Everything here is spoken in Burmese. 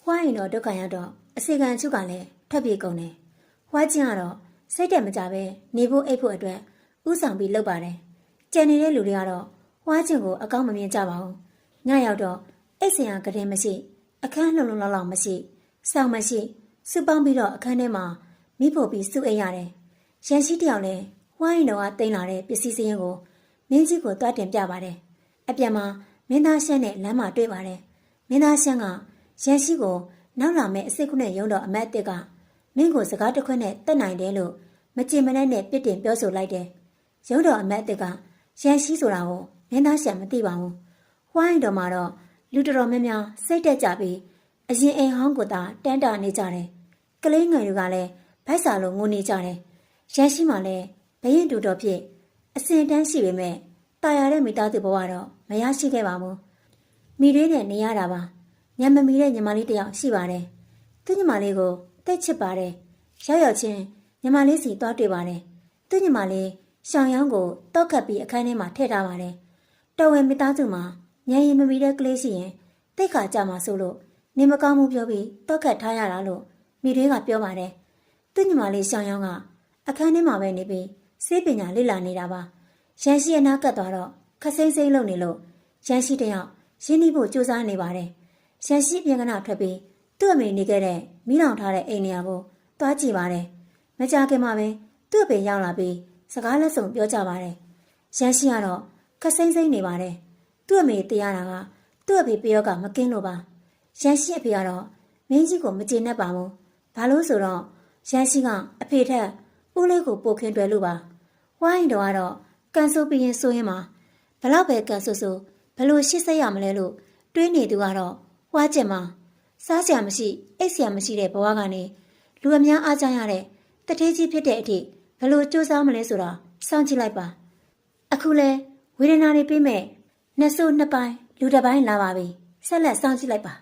ဝိုင်းတော့ဒုက္ခရောက်တော့အစီကံချုပ်ကလည်းထွက်ပြေးကုန်တယ်ဝါချင်းကတော့စိတ်တက်မကြပဲနေဖို့အိပ်ဖို့အတွက်ဥဆောင်ပြီးလုပ်ပါတယ်ကြံနေတဲ့လူတွေကတော့ဝါချင်းကိုအကောင်းမမြင်ကြပါဘူးညရောက်တော့အိတ်စင်ရကတဲ့မရှိအခန်းလုံလုံလောက်လောက်မရှိစောင့်မရှိစုပေါင်းပြီးတော့အခန်းထဲမှာမိဖို့ပြီးစုအိတ်ရတယ်ရန်ရှိတယောက်လည်းဝိုင်းတော်ကတင်လာတဲ့ပစ္စည်းစင်းကိုမင်းကြီးကိုတွားတင်ပြပါတယ်အပြန်မှာမင်းသားရှမ်းနဲ့လမ်းမှာတွေ့ပါတယ်မင်းသားရှမ်းကရန်ရှိကိုနောက်လာမဲ့အစ်စ်ခုနဲ့ရုံးတော်အမတ်အစ်ကမင်းကိုစကားတစ်ခွန်းနဲ့တက်နိုင်တယ်လို့မကြင်မနဲ့နဲ့ပြစ်တင်ပြောဆိုလိုက်တယ်ရုံးတော်အမတ်အစ်ကရန်ရှိဆိုတာကိုမင်းသားရှမ်းမသိပါဘူးဝိုင်းတော်မှာတော့လူတော်များများစိတ်တက်ကြပြီးအရင်အိမ်ဟောင်းကိုသာတန်းတာနေကြတယ်ကလေးငယ်တွေကလည်းဗိုက်စာလိုငိုနေကြတယ်ရန်ရှိမှလည်းဘရင်တူတော်ဖြစ်အစင်တန်းရှိပေမဲ့တာယာတဲ့မိသားစုဘဝတော့မရရှိခဲ့ပါဘူးမိလေးနဲ့နေရတာပါညမမီတဲ့ညီမလေးတယောက်ရှိပါတယ်သူညီမလေးကိုတိတ်ချစ်ပါတယ်ရောက်ရောက်ချင်းညီမလေးစီသွားတွေ့ပါတယ်သူညီမလေးရှောင်းရောင်းကိုတောက်ခတ်ပြီးအခန်းထဲမှာထည့်ထားပါတယ်တော်ဝင်မိသားစုမှာညရင်မမီတဲ့ကလေးရှိရင်တိတ်ခါကြမှာဆိုလို့နေမကောင်းမှုပြောပြီးတောက်ခတ်ထားရတာလို့မိလေးကပြောပါတယ်သူညီမလေးရှောင်းရောင်းကအခန်းထဲမှာပဲနေပြီးစေးပညာလေ့လာနေတာပါရန်ရှိအနာကတ်သွားတော့ခစိမ့်စိမ့်လုပ်နေလို့ရန်ရှိတယောက်ရင်းနှီးဖို့ကြိုးစားနေပါတယ်ရန်ရှိပြန်ကနာထွက်ပြီးသူ့အမေနေခဲ့တဲ့မိလောင်ထားတဲ့အိမ်နေရာကိုတွားကြည့်ပါတယ်မကြခင်မှာပဲသူ့အဖေရောက်လာပြီးစကားလက်ဆောင်ပြောကြပါတယ်ရန်ရှိကတော့ခစိမ့်စိမ့်နေပါတယ်သူ့အမေတရားတာကသူ့အဖေပြောကမကင်းလို့ပါရန်ရှိအဖေကတော့မင်းကြီးကိုမကျေနပ်ပါဘူးဘာလို့ဆိုတော့ရန်ရှိကအဖေထက်ဦးလေးကိုပိုခင်တွယ်လို့ပါဝိုင်းတော်ကတော့ကန်ဆိုးပြီးရင်ဆိုရင်မှာဘလောက်ပဲကန်ဆိုးဆိုးဘလို့ရှစ်ဆက်ရမလဲလို့တွေးနေသူကတော့ဝါကျင်မှာစားစရာမရှိအိတ်စရာမရှိတဲ့ဘဝကနေလူအများအားကြရတဲ့တထေးကြီးဖြစ်တဲ့အထိဘလို့စူးစမ်းမလဲဆိုတာစောင့်ကြည့်လိုက်ပါအခုလဲဝေဒနာတွေပြိမဲ့နှစ်ဆိုးနှစ်ပိုင်းလူတစ်ပိုင်းလာပါပြီဆက်လက်စောင့်ကြည့်လိုက်ပါ